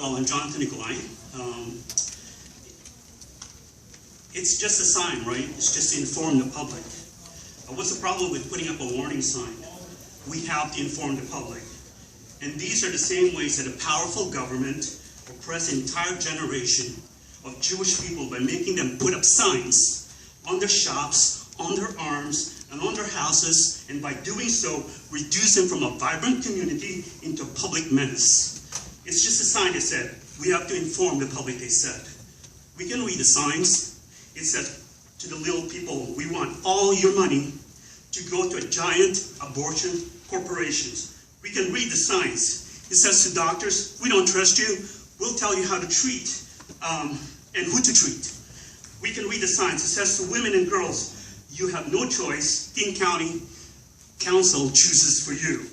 Hello, I'm Jonny Nicoli. It's just a sign, right? It's just to inform the public. What's the problem with putting up a warning sign? We have to inform the public. And these are the same ways that a powerful government oppressed an entire generation of Jewish people by making them put up signs on their shops, on their arms, and on their houses, and by doing so, reduce them from a vibrant community into a public menace. It's just a sign that said, we have to inform the public, they said. We can read the signs. It says to the little people, we want all your money to go to a giant abortion corporations. We can read the signs. It says to doctors, we don't trust you. We'll tell you how to treat and who to treat. We can read the signs. It says to women and girls, you have no choice. King County Council chooses for you.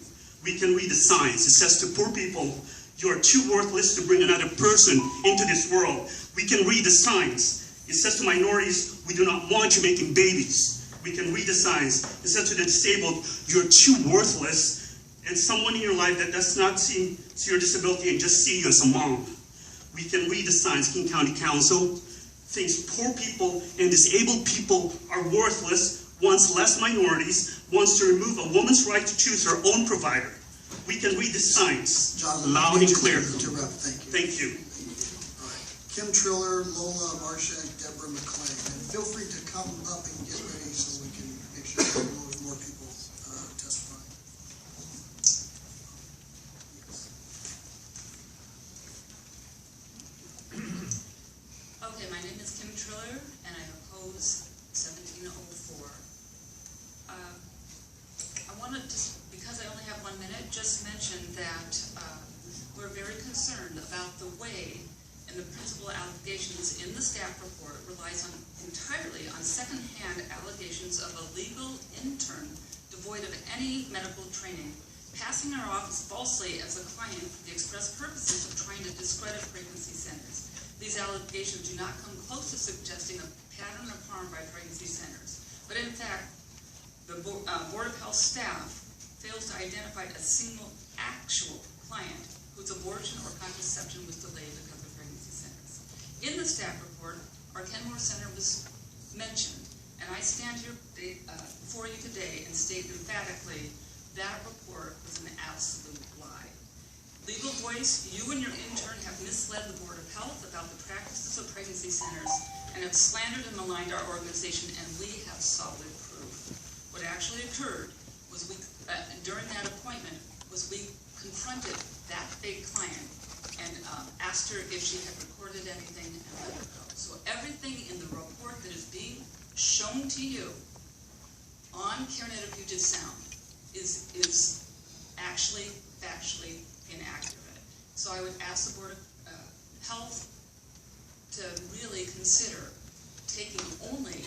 We can read the signs. It says to poor people, you are too worthless to bring another person into this world. We can read the signs. It says to minorities, we do not want you making babies. We can read the signs. It says to the disabled, you're too worthless. And someone in your life that does not see your disability and just see you as a mom. We can read the signs. King County Council thinks poor people and disabled people are worthless, wants less minorities, wants to remove a woman's right to choose her own provider. We can read the signs loud and clear. Thank you. All right. Kim Triller, Lola, Marcia, Deborah McClain. And feel free to come up and get ready so we can make sure that more people testify. Okay, my name is Kim Triller, and I oppose 1704. I want to just, because I only have 1 minute, just mention that we're very concerned about the way and the principal allegations in the staff report relies entirely on second-hand allegations of a legal intern devoid of any medical training, passing our office falsely as a client for the express purposes of trying to discredit pregnancy centers. These allegations do not come close to suggesting a pattern of harm by pregnancy centers. But in fact, the Board of Health staff fails to identify a single actual client whose abortion or contraception was delayed because of pregnancy centers. In the staff report, our Kenmore Center was mentioned, and I stand here before you today and state emphatically that report was an absolute lie. Legal Voice, you and your intern have misled the Board of Health about the practices of pregnancy centers and have slandered and maligned our organization, and we have solid proof. What actually occurred was during that appointment was we confronted that fake client and asked her if she had recorded anything and let her go. So everything in the report that is being shown to you on CareNet of Puget Sound is actually factually inaccurate. So I would ask the Board of Health to really consider taking only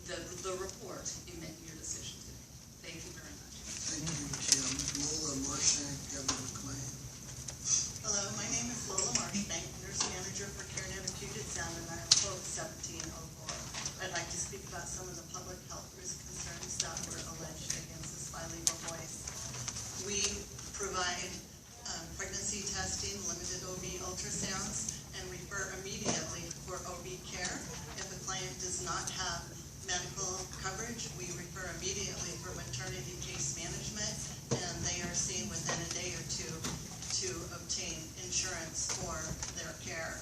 the report in making your decision today. Thank you very much. Thank you, Kim. Lola, Marcia, Deborah McClain. Hello, my name is Lola Marchbank, nurse manager for CareNet of Puget Sound, and I oppose 1704. I'd like to speak about some of the public health risk concerns that were alleged against us by Legal Voice. We provide pregnancy testing, limited OB ultrasounds, and refer immediately for OB care. If a client does not have medical coverage, we refer immediately for maternity case management, and they are seen within a day or two to obtain insurance for their care.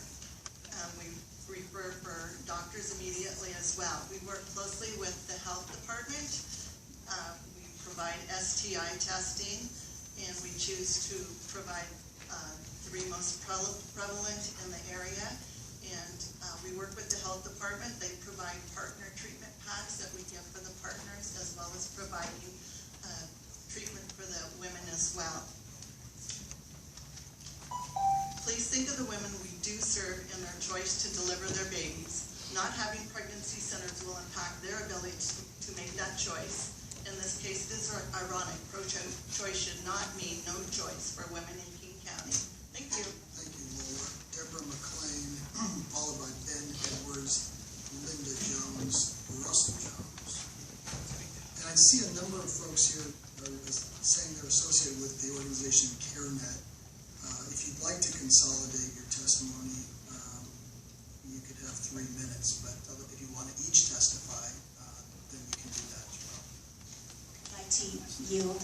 We refer for doctors immediately as well. We work closely with the health department. We provide STI testing, and we choose to provide 3 most prevalent in the area. And we work with the health department. They provide partner treatment packs that we give for the partners, as well as providing treatment for the women as well. Please think of the women we do serve in their choice to deliver their babies. Not having pregnancy centers will impact their ability to make that choice. In this case, it is ironic. Pro-choice should not mean no choice for women in King County. Thank you. Thank you, Lola. Deborah McClain, followed by Ben Edwards, Linda Jones, Russell Jones. And I see a number of folks here saying they're associated with the organization CareNet. If you'd like to consolidate, testimony, you could have 3 minutes, but if you want to each testify, then you can do that as well. I'd like to yield.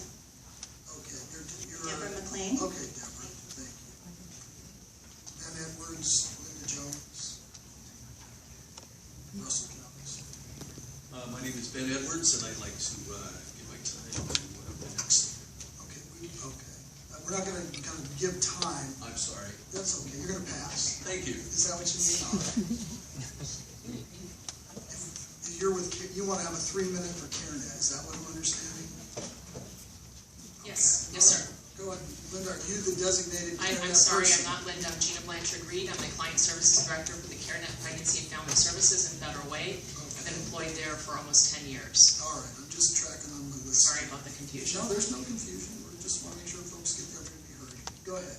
Okay, you're Deborah McLean. Okay, Deborah, thank you. Ben Edwards, Linda Jones, Russell Jones. My name is Ben Edwards, and I'd like to give my time to the next. Okay, we're not going to kind of give time. I'm sorry. That's okay, you're going to pass. Thank you. Is that what you mean? All right. If you're with, you want to have a 3-minute for CareNet, is that what I'm understanding? Yes, yes, sir. Go ahead, Linda, are you the designated CareNet I'm sorry, person? I'm not Linda, I'm Gina Blanchard-Reed, I'm the Client Services Director for the CareNet Pregnancy and Family Services in Federal Way. I've been employed there for almost 10 years. All right, I'm just tracking on the list. Sorry about the confusion. No, there's no confusion. We just want to make sure folks get their opinion heard. Go ahead.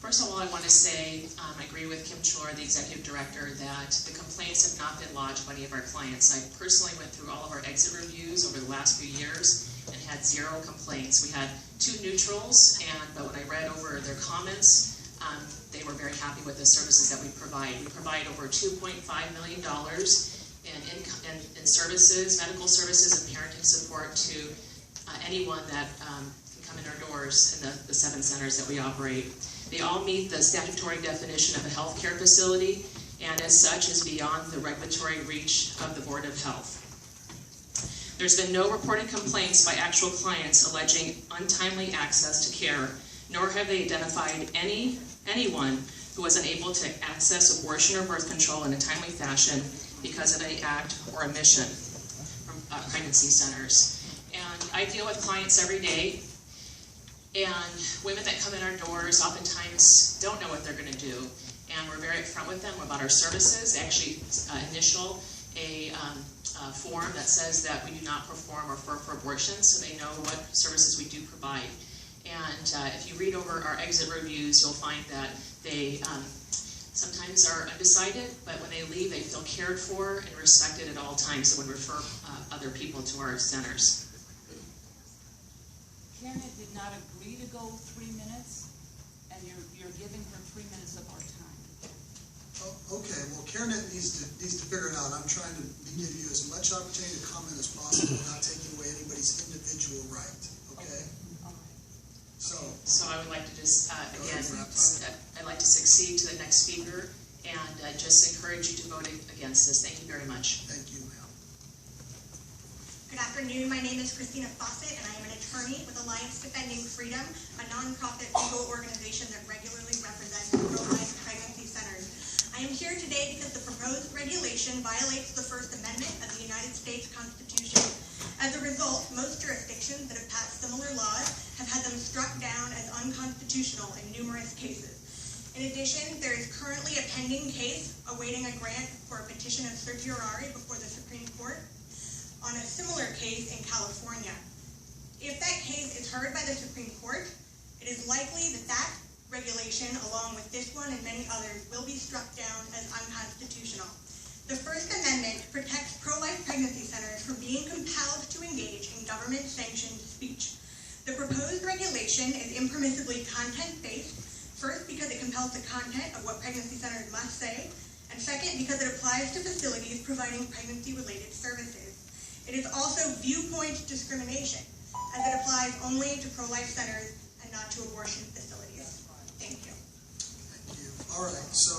First of all, I want to say I agree with Kim Chor, the Executive Director, that the complaints have not been lodged by any of our clients. I personally went through all of our exit reviews over the last few years and had 0 complaints. We had 2 neutrals, but when I read over their comments, they were very happy with the services that we provide. We provide over $2.5 million in services, medical services, and parenting support to anyone that can come in our doors in the 7 centers that we operate. They all meet the statutory definition of a healthcare facility, and as such is beyond the regulatory reach of the Board of Health. There's been no reported complaints by actual clients alleging untimely access to care, nor have they identified anyone who was unable to access abortion or birth control in a timely fashion because of any act or omission from pregnancy centers. And I deal with clients every day, and women that come in our doors oftentimes don't know what they're going to do, and we're very upfront with them about our services. They actually initial a form that says that we do not perform or refer for abortion, so they know what services we do provide. And if you read over our exit reviews, you'll find that they sometimes are undecided, but when they leave, they feel cared for and respected at all times and would refer other people to our centers. CareNet did not agree to go 3 minutes, and you're giving her 3 minutes of our time. Oh, okay, well, CareNet needs to figure it out. I'm trying to give you as much opportunity to comment as possible without taking away anybody's individual right, okay? So I would like to just, again, I'd like to succeed to the next speaker and just encourage you to vote against this. Thank you very much. Thank you, ma'am. Good afternoon. My name is Christina Fossett, and I am an attorney with Alliance Defending Freedom, a nonprofit legal organization that regularly represents pro-life pregnancy centers. I am here today because the proposed regulation violates the First Amendment of the United States Constitution. As a result, most jurisdictions that have passed similar laws have had them struck down as unconstitutional in numerous cases. In addition, there is currently a pending case awaiting a grant for a petition of certiorari before the Supreme Court on a similar case in California. If that case is heard by the Supreme Court, it is likely that that regulation, along with this one and many others, will be struck down as unconstitutional. The First Amendment protects pro-life pregnancy centers from being compelled to engage in government-sanctioned speech. The proposed regulation is impermissibly content-based, first because it compels the content of what pregnancy centers must say, and second because it applies to facilities providing pregnancy-related services. It is also viewpoint discrimination, as it applies only to pro-life centers and not to abortion facilities. Thank you. Thank you. All right, so